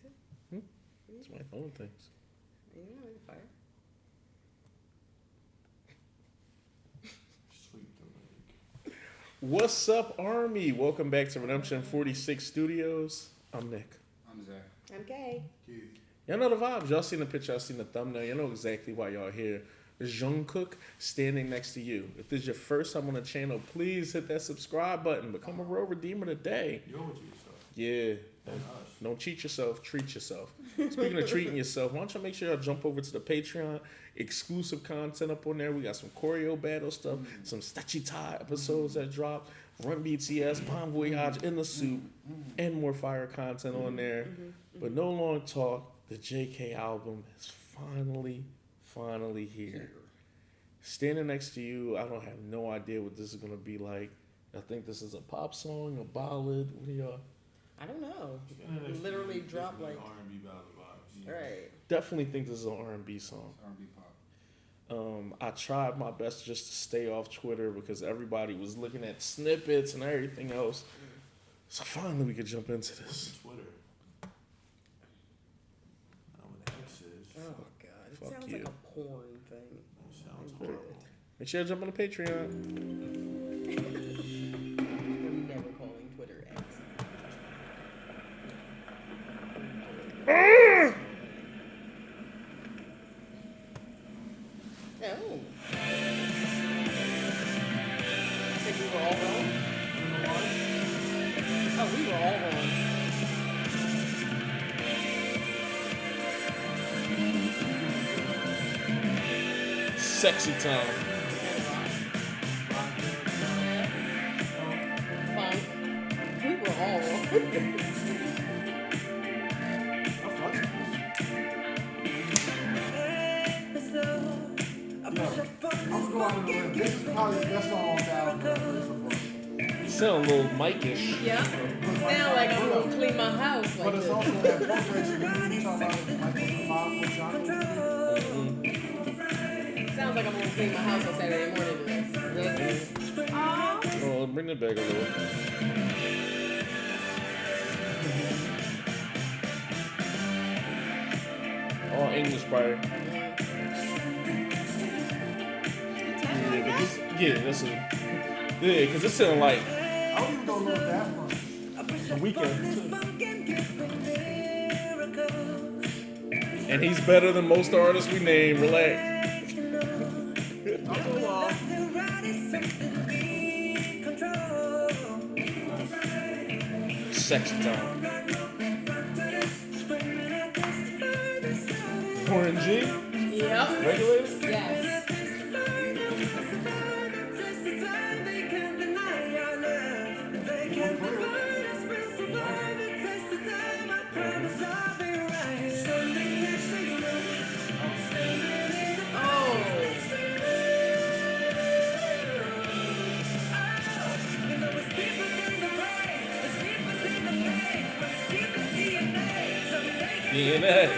say? It's my phone things. You know, it's fire. What's up, Army? Welcome back to Redemption 46 Studios. I'm Nick. I'm Zach. I'm Kay. Keith. Y'all know the vibes. Y'all seen the picture. Y'all seen the thumbnail. Y'all know exactly why y'all here. There's Jung Kook standing next to you. If this is your first time on the channel, please hit that subscribe button. Become a real redeemer today. You owe it to yourself. Yeah. And us. Don't cheat yourself. Treat yourself. Speaking of treating yourself, why don't y'all make sure y'all jump over to the Patreon. Exclusive content up on there. We got some choreo battle stuff, some Stachita episodes that drop, Run BTS, Bon Voyage in the Soup, and more fire content on there. But no long talk. The JK album is finally here. Standing next to you, I don't have no idea what this is gonna be like. I think this is a pop song, a ballad. What do y'all? I don't know. Literally dropped like R&B ballad vibes. right. Definitely think this is an R&B song. R&B pop. I tried my best just to stay off Twitter because everybody was looking at snippets and everything else. So finally we could jump into this. Twitter. I know what the X is. Oh god, it Fuck sounds you. like a porn thing. It sounds Good. horrible. Make sure you jump on the Patreon. I'm never calling Twitter X. Oh. I think we were all wrong. Oh, we were all wrong. Sexy time. Fine. We were all wrong. I'm going to this is probably the best song on the album. You sound a little Mike-ish. Yeah. Sound like I'm gonna clean my house like But it's this. also that vibration. You talk about it, like the mom with John Kook. Sounds like I'm gonna clean my house on Saturday morning to this. Oh, bring it back a little. All English prior. This is. Yeah, because it sounded like I don't even know who that was. The Weeknd. And he's better than most artists we name. Relax. Sexy time. Orange G? Yep. Regulated? Yes. DNA.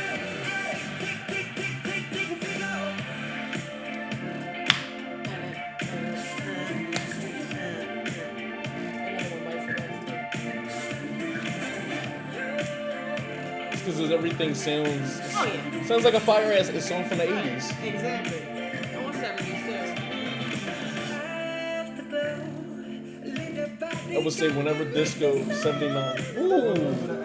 It's because everything sounds. Oh yeah. Sounds like a fire ass song from the 80s. Exactly. I want 70s too. I would say whenever disco 79. Ooh.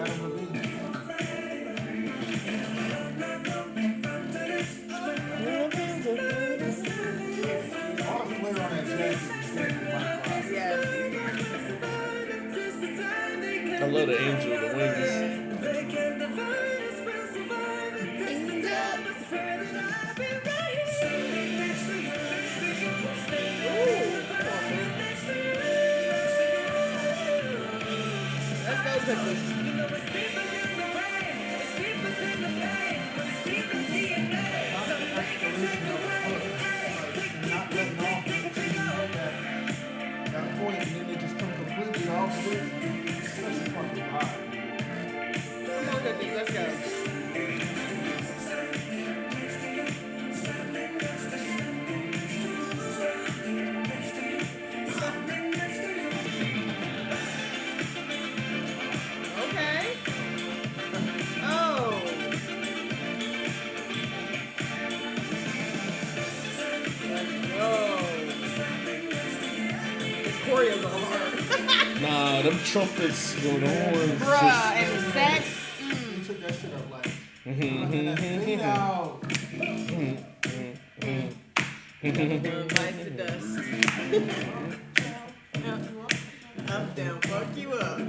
I love the angel, the wings. Let's go quickly. Not letting off that point, and then they just come completely off with it. It's such a fucking vibe. Come on, cookie. Let's go. Okay. Oh. Nah, them trumpets going on. Bruh, and the sax. You took that shit up like. That fade out. Bites the dust. Up, down, fuck you up.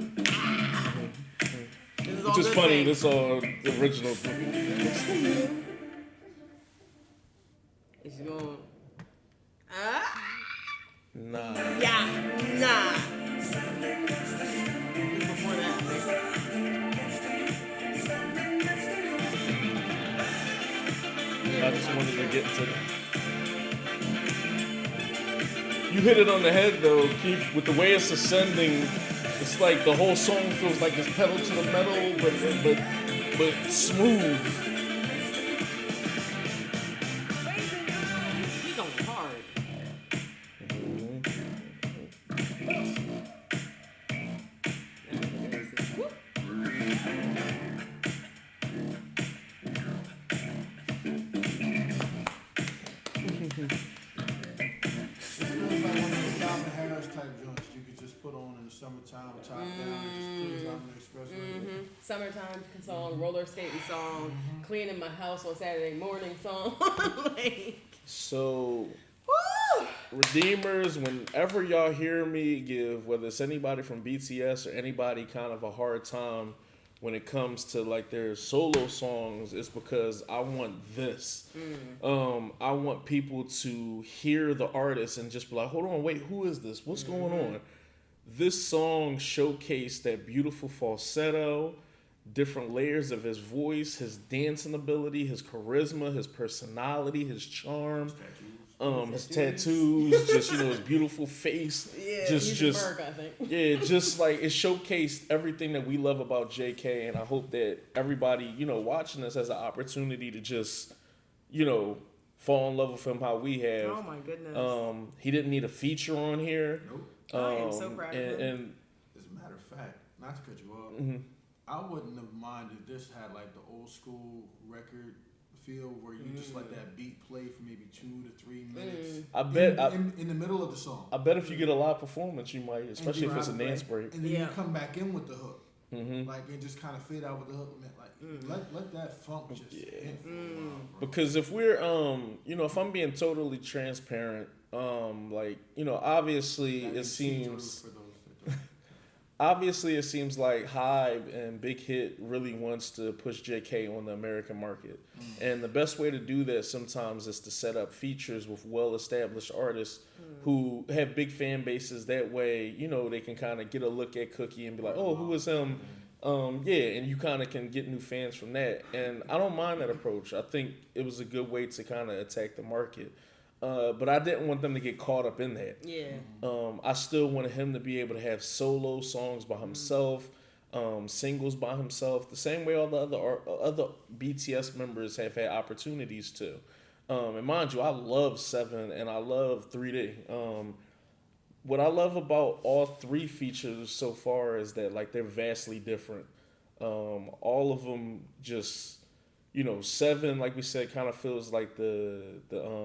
This is all Which is good funny, things. this all the original. It's going. Nah. Yeah, nah. Before that, I just wanted to get to You hit it on the head though, Keith, with the way it's ascending. It's like the whole song feels like it's pedal to the metal, but smooth. he's on hard. Summertime, top down, just cruise out on the expressway. Summertime song, roller skating song, cleaning my house on Saturday morning song. Like, So, woo! Redeemers, whenever y'all hear me give, whether it's anybody from BTS or anybody kind of a hard time when it comes to like their solo songs, it's because I want this. I want people to hear the artist and just be like, hold on, wait, who is this? What's going on? This song showcased that beautiful falsetto, different layers of his voice, his dancing ability, his charisma, his personality, his charm, his tattoos, just his beautiful face. Yeah, just he's a Berg, I think. yeah, just like it showcased everything that we love about JK, and I hope that everybody, watching this has an opportunity to just, fall in love with him how we have. Oh my goodness. He didn't need a feature on here. Nope. I am so proud of him. And As a matter of fact, not to cut you off, I wouldn't have minded if this had like the old school record feel where you just let that beat play for maybe 2 to 3 minutes. I bet in the middle of the song. I bet if you get a live performance, you might, especially if it's a dance break. And then you come back in with the hook. Like and just kind of fade out with the hook. Like let that funk just hit for a while, bro. Because if we're if I'm being totally transparent, obviously it seems obviously it seems like Hybe and Big Hit really wants to push JK on the American market. And the best way to do that sometimes is to set up features with well-established artists who have big fan bases. That way, they can kind of get a look at Cookie and be like, oh, who is him? And you kind of can get new fans from that. And I don't mind that approach. I think it was a good way to kind of attack the market. But I didn't want them to get caught up in that. Yeah. I still wanted him to be able to have solo songs by himself, singles by himself, the same way all the other BTS members have had opportunities to. And mind you, I love 7 and I love 3D. What I love about all 3 features so far is that like they're vastly different. All of them just 7, like we said, kind of feels like the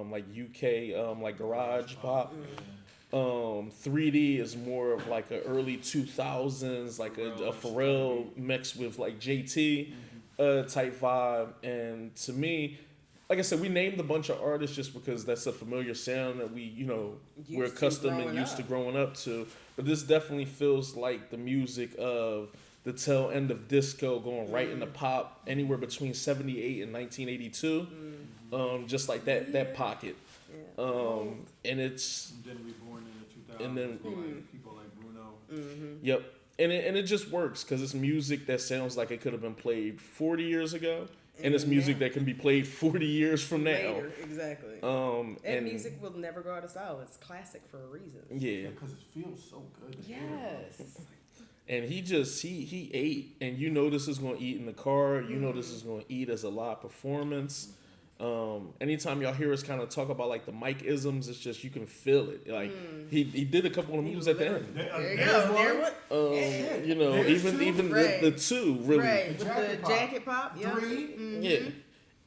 like UK like garage pop. 3D is more of like a early 2000s, like a Pharrell mixed with like JT type vibe. And to me, like I said, we named a bunch of artists just because that's a familiar sound that we we're accustomed and used to growing up to. But this definitely feels like the music of the tail end of disco going right into pop, anywhere between 78 and 1982. Just like that pocket. And it's... And then Reborn in the 2000s. And then... people like Bruno. Yep. And it just works because it's music that sounds like it could have been played 40 years ago. And it's music that can be played 40 years from now. Later, exactly. And music will never go out of style. It's classic for a reason. Yeah. Because it feels so good. Yes. And he ate, and this is going to eat in the car. This is going to eat as a live performance. Anytime y'all hear us kind of talk about like the mic isms, it's just you can feel it. Like he did a couple of moves at the end. There you go. Even the 2 really. Right. With the jacket pop. 3. Yeah.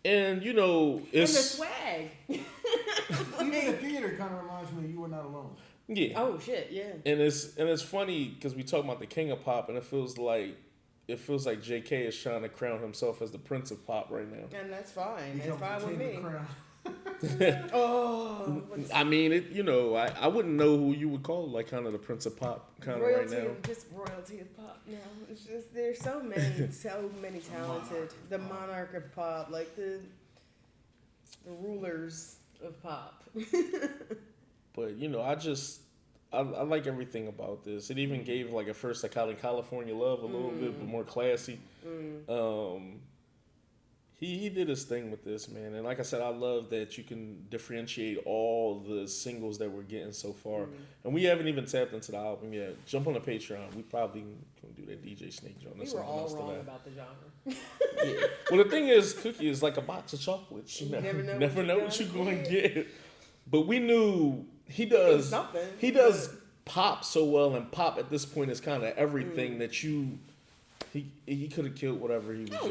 And it's and the swag. Even the theater kind of reminds me of You Were Not Alone. Yeah. Oh shit, yeah. And it's funny because we talk about the king of pop, and it feels like J.K. is trying to crown himself as the prince of pop right now. And that's fine. He It's comes fine to with take me. the crown. Oh, I mean, I wouldn't know who you would call like kind of the prince of pop kind of right now. Just royalty of pop now. It's just there's so many talented. The monarch of pop, like the rulers of pop. But I like everything about this. It even gave like at first like California Love a little bit, but more classy. He did his thing with this, man, and like I said, I love that you can differentiate all the singles that we're getting so far, and we haven't even tapped into the album yet. Jump on the Patreon. We probably can do that DJ Snake joint. We were all wrong about the genre. Yeah. Well, the thing is, Cookie is like a box of chocolates. You never know what you're going to get. But we knew he does something. He does pop so well, and pop at this point is kind of everything that you. He could have killed whatever he was gonna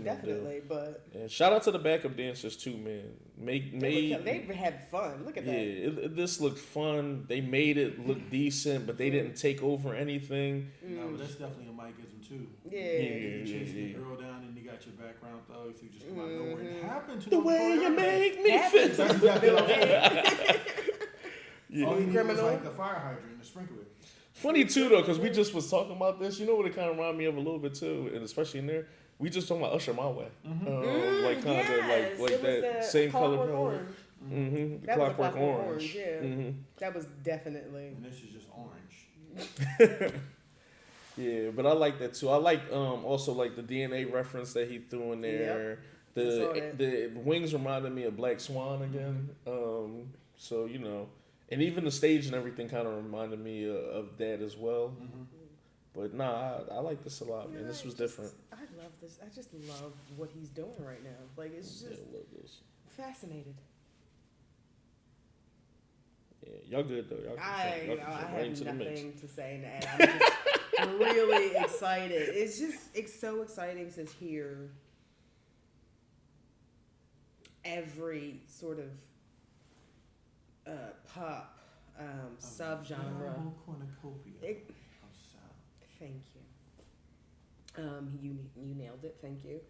definitely. do. But and shout out to the backup dancers too, man. They had fun. Look at that. Yeah, this looked fun. They made it look decent, but they didn't take over anything. No, but that's definitely a Mikeism too. Yeah. Chasing the girl down, and you got your background thugs who just come out of nowhere. It happened to The them way before you it make me Happens. feel. All he needed was Criminal. like the fire hydrant, the sprinkler. Funny too though, because we just was talking about this. You know what it kind of reminded me of a little bit too, and especially in there, we just talking about Usher My Way, like kind of like that same color. Orange. The Clockwork Orange. Yeah, that was definitely. And this is just orange. Yeah, but I like that too. I like also like the DNA reference that he threw in there. The wings reminded me of Black Swan again. So and even the stage and everything kind of reminded me of that as well. But nah, I like this a lot, man. This was different. I love this. I just love what he's doing right now. Like it's just I love this. fascinated. Yeah, y'all good though. Y'all I jump right have into the mix. nothing to say to add. I'm just really excited. It's so exciting to hear every sort of pop subgenre. Thank you. You nailed it. Thank you.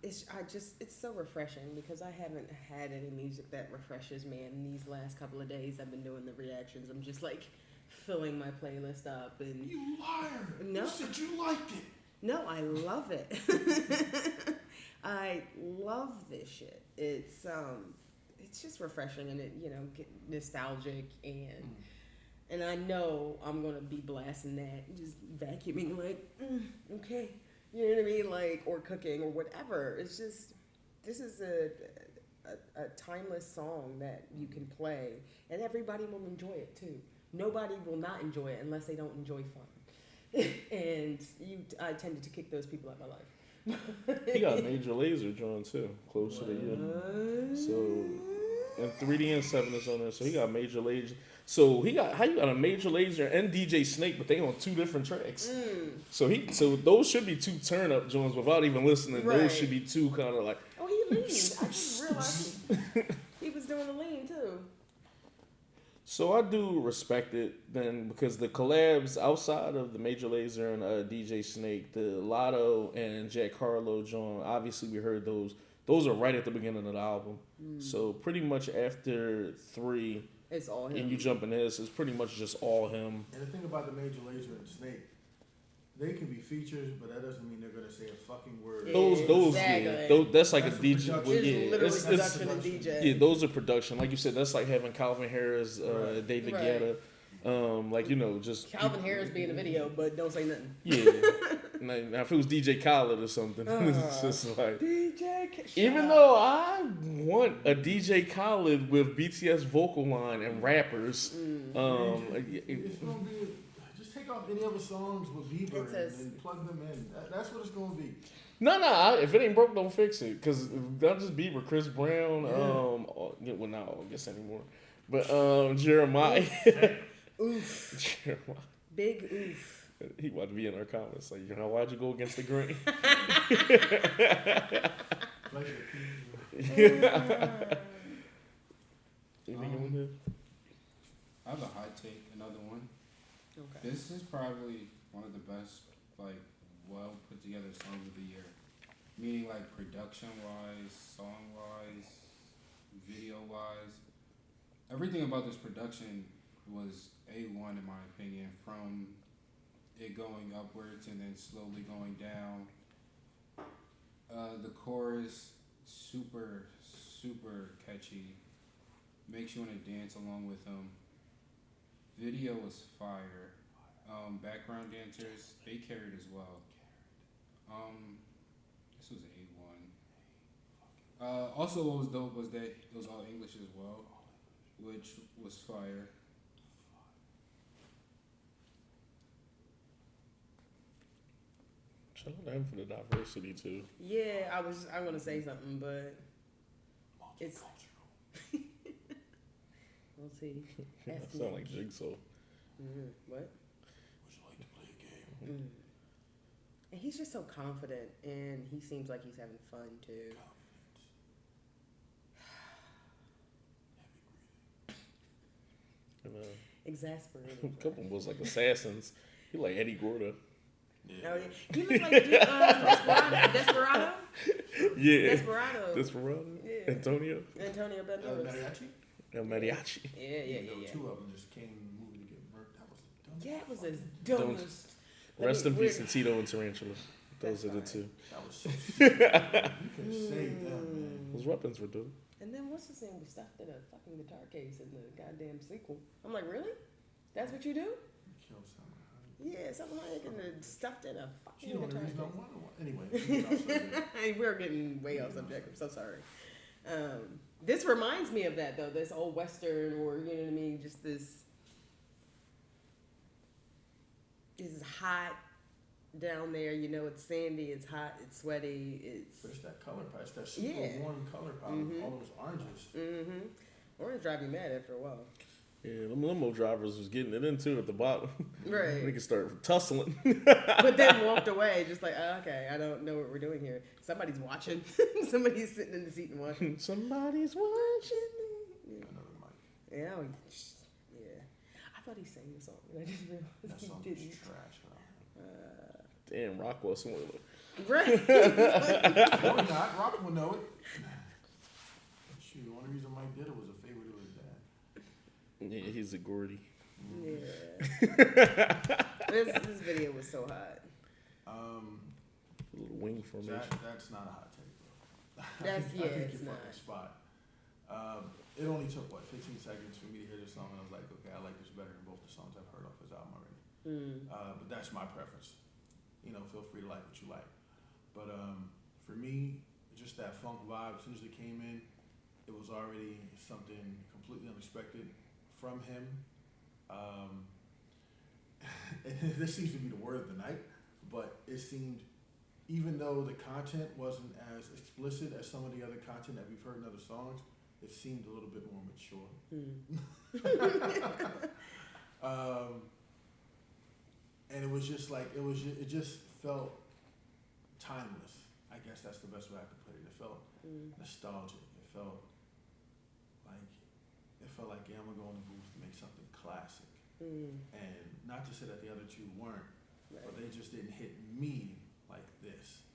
It's so refreshing because I haven't had any music that refreshes me. And these last couple of days, I've been doing the reactions. I'm just like filling my playlist up. And You liar! No. You said you liked it. No, I love it. I love this shit. It's just refreshing and it get nostalgic and I know I'm gonna be blasting that, just vacuuming like okay, you know what I mean, like or cooking or whatever. It's just this is a timeless song that you can play and everybody will enjoy it too. Nobody will not enjoy it unless they don't enjoy fun. And I tended to kick those people out of my life. He got a Major Lazer joint too, close to the year. So, and 3D and 7 is on there. So he got Major Lazer. So how you got a Major Lazer and DJ Snake, but they on 2 different tracks. So those should be 2 turn up joints without even listening. Right. Those should be 2 kind of like. Oh, he leaned. I didn't realize he was doing the lean too. So I do respect it then because the collabs outside of the Major Lazer and DJ Snake, the Lotto and Jack Harlow joint, obviously we heard those. Those are right at the beginning of the album. So pretty much after 3, it's all him. And you jump in this, it's pretty much just all him. And the thing about the Major Lazer and Snake, they can be features, but that doesn't mean they're gonna say a fucking word. Exactly. That's like That's a DJ. It's literally production and DJ. Yeah, those are production. Like you said, that's like having Calvin Harris, David Guetta. Just Calvin Harris be in the video, but don't say nothing. Yeah. Now, if it was DJ Khaled or something, it's just like. Even though I want a DJ Khaled with BTS vocal line and rappers, it's gonna be. Just take off any other songs with Bieber and plug them in. That's what it's gonna be. No. If it ain't broke, don't fix it. Cause not just Bieber, Chris Brown. Well, not I guess anymore. But Jeremiah. Oof. Jeremiah. Big oof. He wanted to be in our comments like, why'd you go against the grain? I have a hot take. Another one. Okay. This is probably one of the best, like, well put together songs of the year. Meaning, like, production wise, song wise, video wise. Everything about this production was A1 in my opinion. From it going upwards and then slowly going down. The chorus, super, super catchy. Makes you want to dance along with them. Video was fire. Background dancers, they carried as well. This was A1. Also, what was dope was that it was all English as well, which was fire. Shout out to him for the diversity too. Yeah, I'm gonna say something, but it's. We'll see. That sound like Jigsaw. What? Would you like to play a game? And he's just so confident, and he seems like he's having fun too. And, Exasperating. a couple of them was like assassins. He like Eddie Gordo. Yeah. Oh, yeah. He looked like Desperado. Yeah. Desperado. Desperado. Yeah. Antonio Banderas. Mariachi? El Mariachi. Yeah. Two of them just came in the movie to get murked. That was the dumbest. Yeah, it was his dumbest. Rest in peace to Tito and Tarantula. Those are the two. That was so stupid. You could have saved them, man. Those weapons were dope. And then what's his name? We stuffed in a fucking guitar case in the goddamn sequel. I'm like, really? That's what you do? Kill someone. Yeah, something like and stuffed in a She fucking the only guitar reason I case. wanted one. Anyway. We're getting way off subject. I'm so sorry. This reminds me of that though. This old western, or you know what I mean? Just this. This is hot down there. You know, it's sandy. It's hot. It's sweaty. It's that color palette. It's that super warm color palette. All those oranges. Orange drive you mad after a while. Yeah, them limo drivers was getting it into at the bottom. Right. They could start tussling. But then walked away, just like, oh, okay, I don't know what we're doing here. Somebody's watching. Somebody's sitting in the seat and watching. Somebody's watching. Another mic. Yeah, I thought he sang the song, and I didn't realize That he song didn't. was trash. Damn, Rockwell somewhere. Right. No, not. Robert will know it. Shoot, the only reason Mike did it was a favor to his dad. Yeah, he's a Gordy. Yeah. This video was so hot. A little wing formation. That's not a hot take, bro. I think it's you're not. fucking spot. It only took 15 seconds for me to hear this song, and I was like, okay, I like this better than both the songs I've heard off his album already. But that's my preference. You know, feel free to like what you like. But for me, just that funk vibe. As soon as it came in, it was already something completely unexpected from him. And this seems to be the word of the night, but it seemed, even though the content wasn't as explicit as some of the other content that we've heard in other songs, it seemed a little bit more mature. And it was just like, it just felt timeless. I guess that's the best way I could put it. It felt nostalgic. It felt like, yeah, I'm gonna go in the booth and make something classic. And not to say that the other two weren't, but they just didn't hit me like this.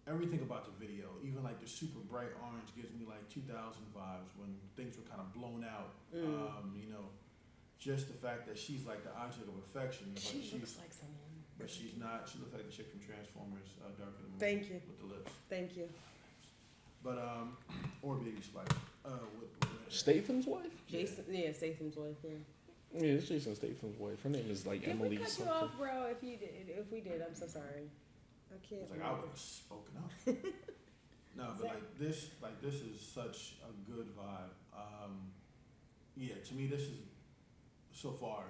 Everything about the video, even like the super bright orange, gives me like 2000 vibes when things were kind of blown out. You know, just the fact that she's like the object of affection. But She looks like someone. But she's not. She looks like the chick from Transformers, Dark of the Moon. Thank you. With the lips. Thank you. But or Baby Spider. Statham's wife? Jason, Statham's wife. Yeah. Yeah, it's Jason Statham's wife. Her name is like Did Emily we cut something. you off, bro? If we did, I'm so sorry. I can't. It's like I would have spoken up. No, but like this is such a good vibe. Yeah, to me this is so far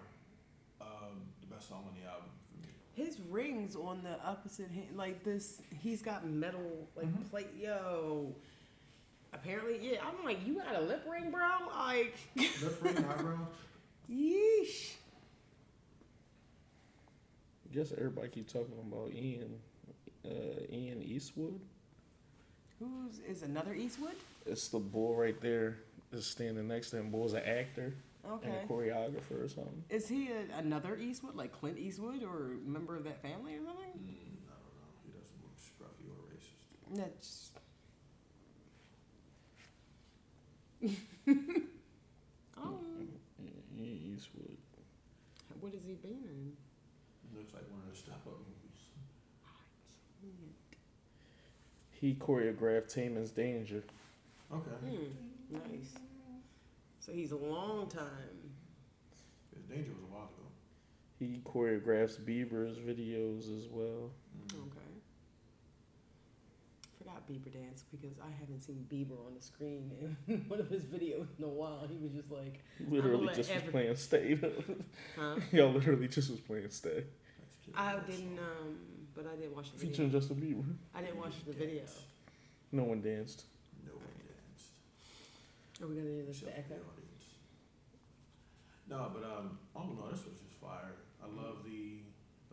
the best song on the album for me. His rings on the opposite hand, like this, he's got metal plate. Yo, apparently, yeah. I'm like, you got a lip ring, bro? Like, Lip ring, eyebrow. yeesh. I guess everybody keep talking about Ian Eastwood. Is another Eastwood? It's the bull right there. is standing next to him, but was an actor and Okay. a choreographer or something. Is he another Eastwood, like Clint Eastwood, or a member of that family or something? I don't know. He doesn't look scruffy or racist. That's. Oh, Eastwood. what has he been in? Looks like one of the step-up movies. He choreographed Taman's Danger. Okay. Nice. So he's a long time. His Danger was a while ago. He choreographs Bieber's videos as well. Okay. Forgot Bieber dance because I haven't seen Bieber on the screen in one of his videos in a while. He was just like, Literally just was playing Stay. huh? Y'all literally just was playing Stay. I didn't, but I didn't watch the video. Featuring Justin Bieber. I didn't watch the video. No one danced. No one danced. Are we gonna do this to Except for echo? the audience. No, but all in all, this was just fire. I love the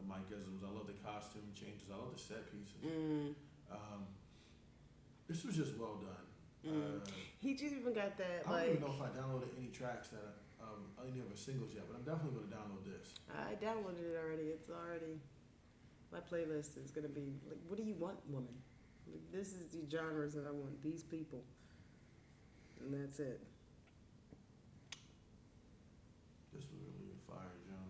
mic-isms. I love the costume changes. I love the set pieces. This was just well done. He just even got that I don't like. even know if I downloaded any tracks that any of his singles yet, but I'm definitely going to download this. I downloaded it already. It's already. My playlist is gonna be like, what do you want, woman? Like, this is the genres that I want. These people, and that's it. This was really fire, John.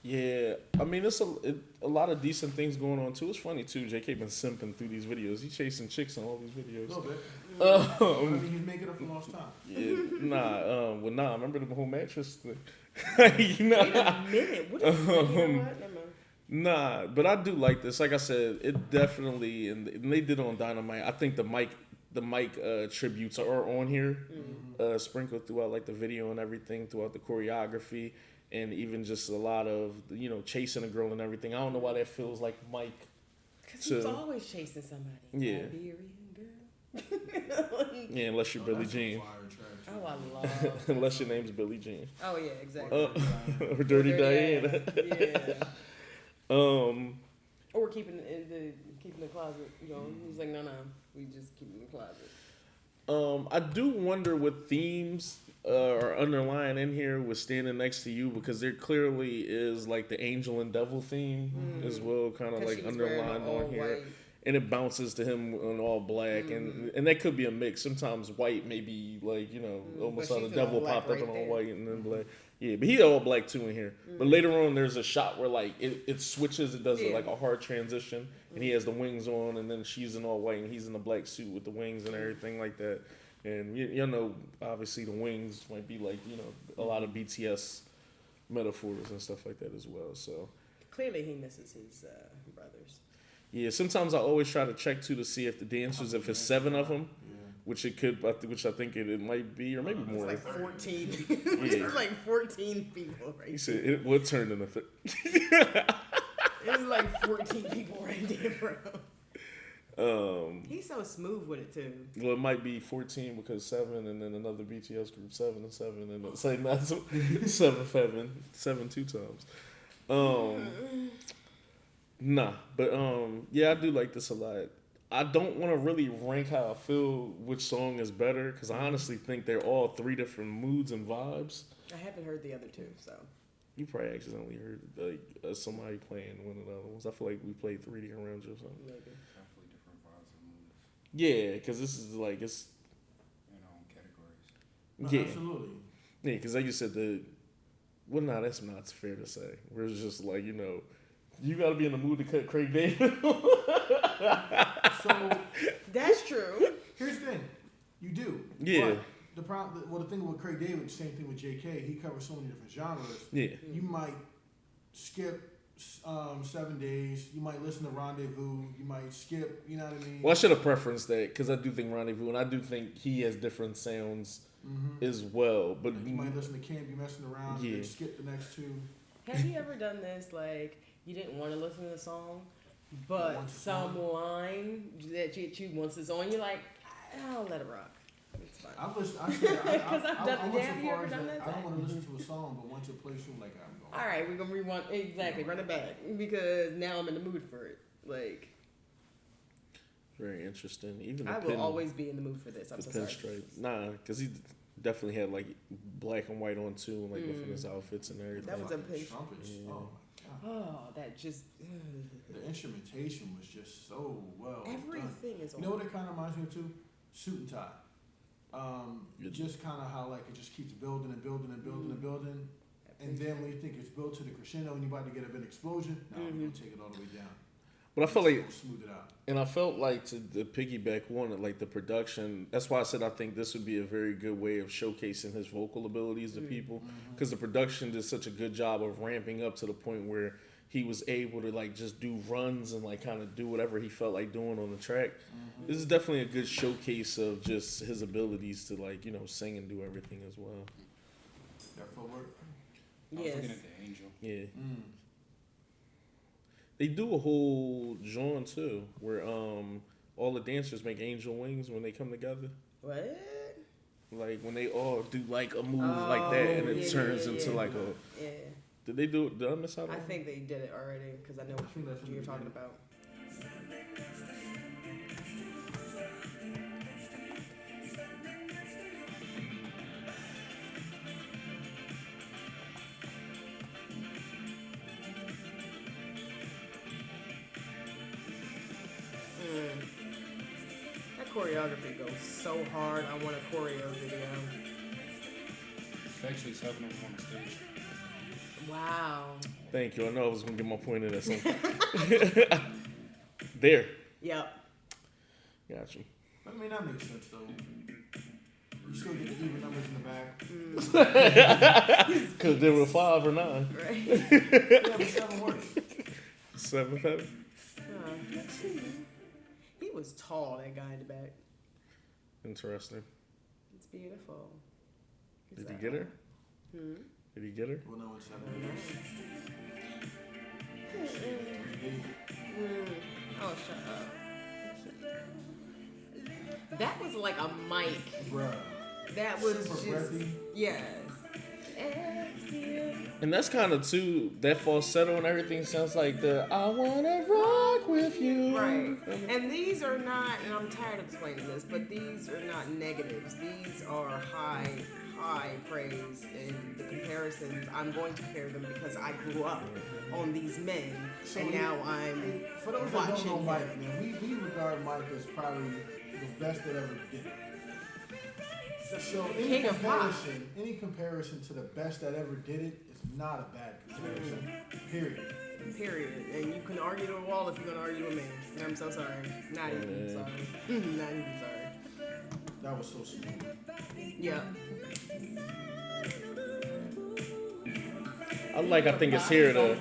Yeah, I mean, it's a lot of decent things going on too. It's funny too. JK been simping through these videos. He's chasing chicks on all these A videos. little bit. I mean, he's making up for lost time. Yeah, remember the whole mattress thing? Wait a minute. What is you know what? Never mind. Nah, but I do like this. Like I said, it definitely, and they did it on Dynamite. I think the mic tributes are on here, sprinkled throughout like the video and everything, throughout the choreography, and even just a lot of chasing a girl and everything. I don't know why that feels like Mike. Because he's always chasing somebody. Yeah. Iberian girl. Yeah, unless you're Billie That's some Jean. fire track, too. Oh, I love. Unless your name's Billie Jean. Oh yeah, exactly. Or Dirty Diana. Yeah. Or keeping the closet. He's like, no, we just keep it in the closet. I do wonder what themes are underlying in here with Standing Next to You, because there clearly is like the angel and devil theme as well, kind of like underlined on here. White. And it bounces to him in all black, and that could be a mix. Sometimes white may be like, almost But how the she's in all devil black popped right up in all there. white and then black. Yeah, but he all black too in here. But later on, there's a shot where like it switches. It does like a hard transition, and he has the wings on, and then she's in all white, and he's in the black suit with the wings and everything like that. And obviously the wings might be like a lot of BTS metaphors and stuff like that as well. So Clearly, he misses his brothers. yeah, sometimes I always try to check too to see if the dancers, if it's 7 of them. Yeah. Which I think it might be, or maybe It's more. like 14. Yeah. It's like 14 people right He there. said it would turn into It's like 14 people right there, bro. He's so smooth with it too. Well, it might be 14 because 7, and then another BTS group 7 and 7, and it's like not 7 2 times. Nah, but yeah, I do like this a lot. I don't want to really rank how I feel which song is better, because I honestly think they're all 3 different moods and vibes. I haven't heard the other two, so. You probably accidentally heard like somebody playing one of the other ones. I feel like we played 3D around you or something. Maybe. Definitely different vibes and moods. Yeah, because this is like it's Categories. No, yeah, absolutely. yeah. Because like you said, that's not fair to say. We're just like you got to be in the mood to cut Craig David. So That's true. here's the thing, you do. Yeah. But the problem, the thing with Craig David, same thing with J.K. He covers so many different genres. Yeah, You might skip 7 Days. You might listen to Rendezvous. You might skip. You know what I mean? well, I should have preferenced that because I do think Rendezvous, and I do think he has different sounds as well. But You might listen to Can't Be Messing Around. Yeah. And then skip the next 2. Have you ever done this? Like, you didn't want to listen to the song, but Once it's some on. line that you once it's on, you're like, I'll let it rock. It's fine. I've listened. I said I 'Cause I've done- I went so have you far ever as done that. that? I don't want to listen to a song, but once it plays through, like I'm going. All right, we're gonna rewind. Exactly, run it back because now I'm in the mood for it. Like, Very interesting. Even I will always be in the mood for this. I'm the so sorry. pinstripe. Nah, because he definitely had like black and white on too, like within his outfits and everything. That was a Fucking pinch. trumpets. Yeah. Oh my god. Oh, that just. The instrumentation was just so well done. Everything is on. You know what it kind of reminds me of too? Suit and tie. Just kind of how like it just keeps building and building and building and building, and then when you think it's built to the crescendo and you're about to get a big explosion, now we're gonna take it all the way down. But I felt like, smooth it out. and I felt like to the piggyback on like the production. That's why I said I think this would be a very good way of showcasing his vocal abilities to people, because the production did such a good job of ramping up to the point where he was able to like just do runs and like kind of do whatever he felt like doing on the track. This is definitely a good showcase of just his abilities to like, you know, sing and do everything as well. That footwork. I was Yes. looking at the angel. Yeah. They do a whole genre too, where all the dancers make angel wings when they come together. What? Like when they all do like a move like that, and it turns into like a. Yeah. Did they do? Did I miss out on I it? think they did it already because I know I think that's what in you're the talking beginning. about. That choreography goes so hard. I want a choreo video. There's actually 7 of them on the stage. Wow. Thank you. I know I was gonna get my point in at some point. There. Yep. Got you. I mean, that makes sense though. You still get the even numbers in the back. Because there were 5 or 9. Right. Yeah, but 7 works. 7 7. He was tall, that guy in the back. Interesting. It's beautiful. Did he get her? Did he get her? We'll know in 7 Oh, shut up. That was like a mic. Bruh. That was Super just breathy. yes. And that's kind of too, that falsetto and everything sounds like the I wanna rock with you. Right. And these are not, and I'm tired of explaining this, but these are not negatives. These are high praise, and the comparisons, I'm going to compare them because I grew up on these men, and now I'm For those that watching don't know him. Mike, man, we regard Mike as probably the best that ever did it. So any comparison to the best that ever did it is not a bad comparison. Period. And you can argue the wall if you're gonna argue with me. And I'm so sorry. Not even sorry. Not even sorry. That was so smooth. Yeah. I think it's here though.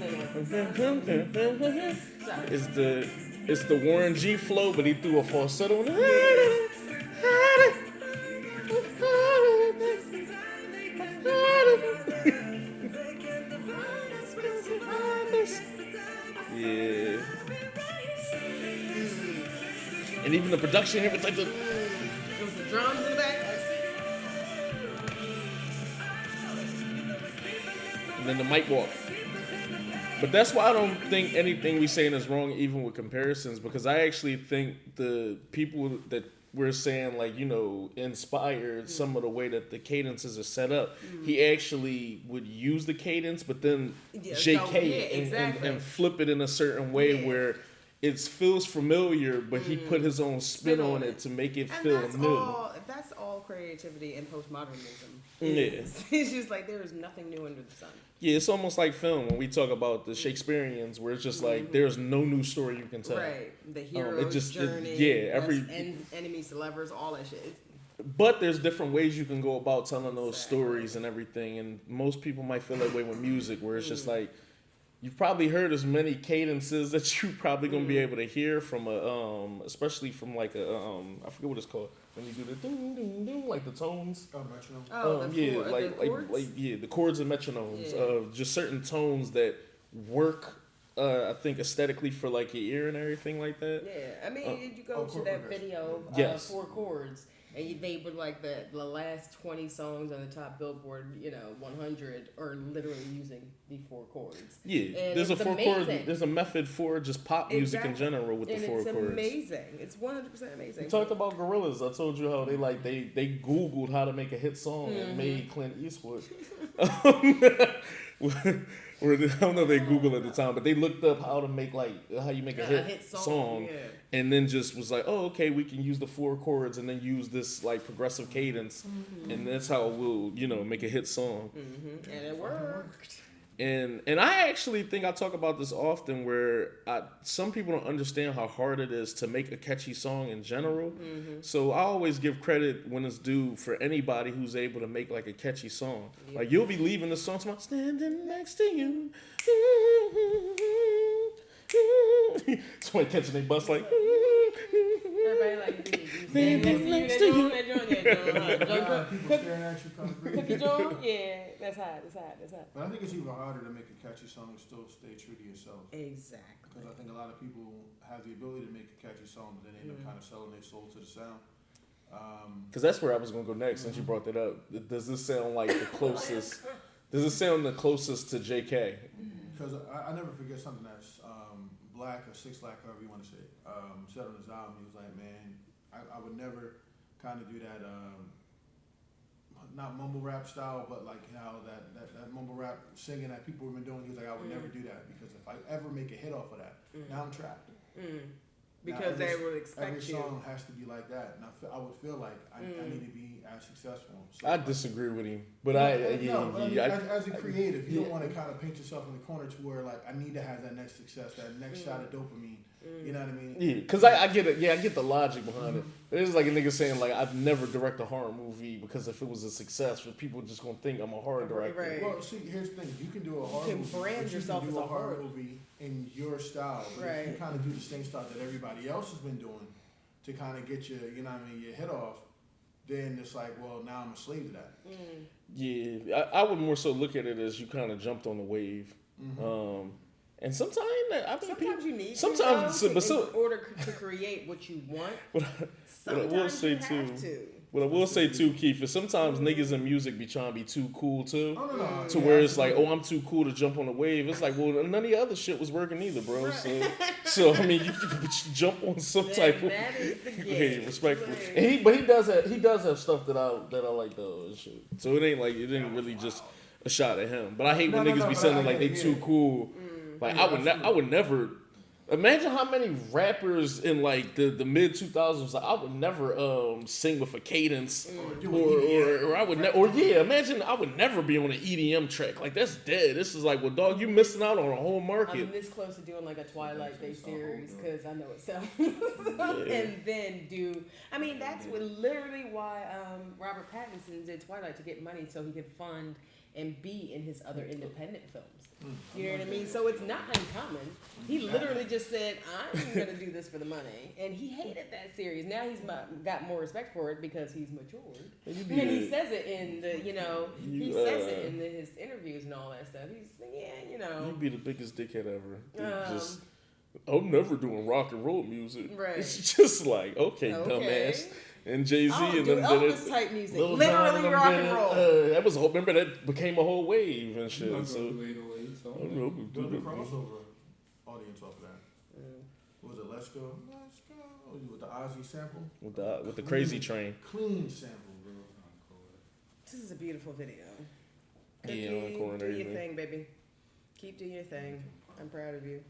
It's the Warren G flow, but he threw a falsetto. Yeah. And even the production here, it's like the. It was the drums in the back. And then the mic walk. But that's why I don't think anything we saying is wrong, even with comparisons, because I actually think the people that we're saying, like, you know, inspired some of the way that the cadences are set up. He actually would use the cadence, but then JK and flip it in a certain way where it feels familiar, but he put his own spin on it to make it feel new. That's all creativity and postmodernism. Yeah. It's just like there is nothing new under the sun. Yeah, it's almost like film when we talk about the Shakespeareans, where it's just like there's no new story you can tell. Right. The hero's journey. Enemies to lovers, all that shit. But there's different ways you can go about telling those stories and everything, and most people might feel that way with music, where it's just like you've probably heard as many cadences that you probably gonna be able to hear from a especially from like a I forget what it's called when you do the ding ding ding, like the tones. Oh, metronome. The chords? The chords and metronomes of just certain tones that work. I think aesthetically for like your ear and everything like that. Yeah, I mean, you go to that video, Yes. 4 chords, And they were like the last 20 songs on the top Billboard, 100 are literally using the 4 chords. Yeah, And there's a it's 4 chord. amazing. There's a method for just pop music in general with the 4 chords. It's amazing. It's 100% amazing. We talked about Gorillaz. I told you how they Googled how to make a hit song and made Clint Eastwood. Or I don't know if they Googled at the time, but they looked up how you make a hit song. Yeah. And then just was like, oh, okay, we can use the 4 chords and then use this like progressive cadence, and that's how we'll make a hit song. And it worked. And I actually think I talk about this often, where some people don't understand how hard it is to make a catchy song in general. So I always give credit when it's due for anybody who's able to make like a catchy song. Yeah. Like you'll be leaving the song tomorrow, standing next to you. Somebody catching their bus like. Everybody like standing next to you. People staring at you kind of crazy. Cookie Joe? Yeah, that's hot. But I think it's even harder to make a catchy song and still stay true to yourself. Exactly. Because I think a lot of people have the ability to make a catchy song, but then they end up kind of selling their soul to the sound. Because that's where I was going to go next since you brought that up. Does this sound like the closest? Does it sound the closest to JK? Because I never forget something that's Black or Six Black, however you want to say it, said on his album. He was like, man, I would never kind of do that, not mumble rap style, but like how that mumble rap singing that people have been doing. He was like, I would never do that because if I ever make a hit off of that, now I'm trapped. Because they will expect every song has to be like that, and I would feel like I need to be as successful. So I disagree with him, but as a creative, you don't want to kind of paint yourself in the corner to where like I need to have that next success, that next shot of dopamine. You know what I mean? Yeah, because I get it. Yeah, I get the logic behind it. It's like a nigga saying like I'd never direct a horror movie because if it was a success, people just gonna think I'm a horror director. Right. Well, see, here's the thing: you can do a horror movie. You can brand yourself as a horror movie in your style. But if you kind of do the same style that everybody else has been doing to kind of get your, your hit off, then it's like, well, now I'm a slave to that. Yeah, I would more so look at it as you kind of jumped on the wave. And sometimes you need in order to create what you want. What I will say too, Keith, is sometimes niggas in music be trying to be too cool too. To where it's like, oh, I'm too cool to jump on the wave. It's like, well, none of the other shit was working either, bro. Right. So I mean, you jump on some type of respectful. And he does have stuff that I like though. And shit. So it ain't really just a shot at him. But I hate when niggas be sounding like they too cool. Like I would never imagine how many rappers in like the mid 2000s. I would never sing with a cadence or I would imagine I would never be on an EDM track. Like that's dead. This is like, well, dog, you missing out on a whole market. I'm this close to doing like a Twilight Day series because I know it sells. And then I mean that's literally why Robert Pattinson did Twilight, to get money so he could fund and be in his other independent films. You know what I mean? So it's not uncommon. He literally just said, I'm going to do this for the money. And he hated that series. Now he's got more respect for it because he's matured. And he says it in his interviews and all that stuff. He's, You'd be the biggest dickhead ever. I'm never doing rock and roll music. Right. It's just like, okay. Dumbass. And Jay-Z and them did it. Type music. Literally rock and roll. Remember that became a whole wave and shit. Build a crossover audience off of that. What was it? Let's Go. With the Ozzy sample. With the Crazy Train. Clean sample, bro. This is a beautiful video. On the corner. Do your thing, baby. Keep doing your thing. I'm proud of you.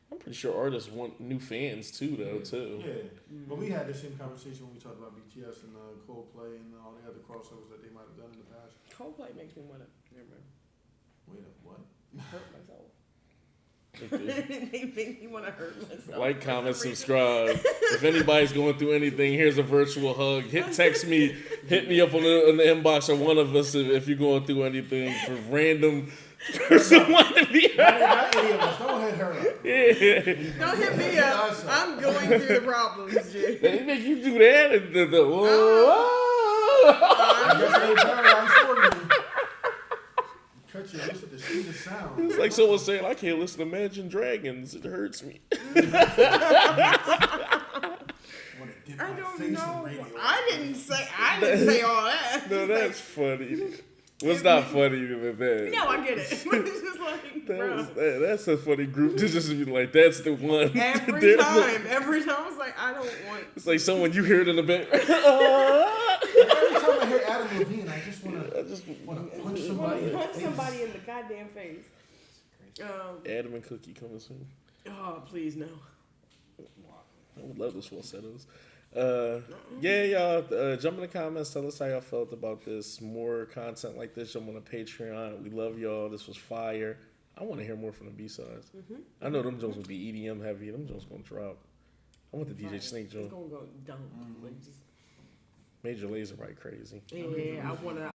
I'm pretty sure artists want new fans too, though. Yeah, but we had the same conversation when we talked about BTS and Coldplay and all the other crossovers that they might have done in the past. Coldplay makes me want to. Wait a what? Hurt myself. They make me want to hurt myself. Like, comment, subscribe. If anybody's going through anything, here's a virtual hug. Hit me up on the inbox, or one of us if you're going through anything for random. Person wanting to be hurt. Not any of us. Don't hit her up. Yeah. Don't hit me up. I'm going through the problems, Jay. They make you do that and I guess they paralyzed for me. Cut you listen to see the sound. It's like someone saying, I can't listen to Imagine Dragons. It hurts me. I want to dip I my don't face know. on radio. I didn't say all that. No, Just that's funny. What's not funny than that? no, I get it. It's just like, bro. That's a funny group to just be like, that's the one. Every time I was like, I don't want. It's like someone you hear it in the background. Every time I hear Adam Levine, I just want to punch somebody in the Punch face. somebody in the goddamn face. Adam and Cookie coming soon. Oh, please no. I would love those falsettos. Yeah, y'all. Jump in the comments. Tell us how y'all felt about this. More content like this. Jump on the Patreon. We love y'all. This was fire. I want to hear more from the B-sides. Mm-hmm. I know them Jones will be EDM heavy. Them Jones gonna drop. I want the DJ Snake It's joint. gonna go dumb. Like just, Major Lazer right crazy. yeah, I wanna.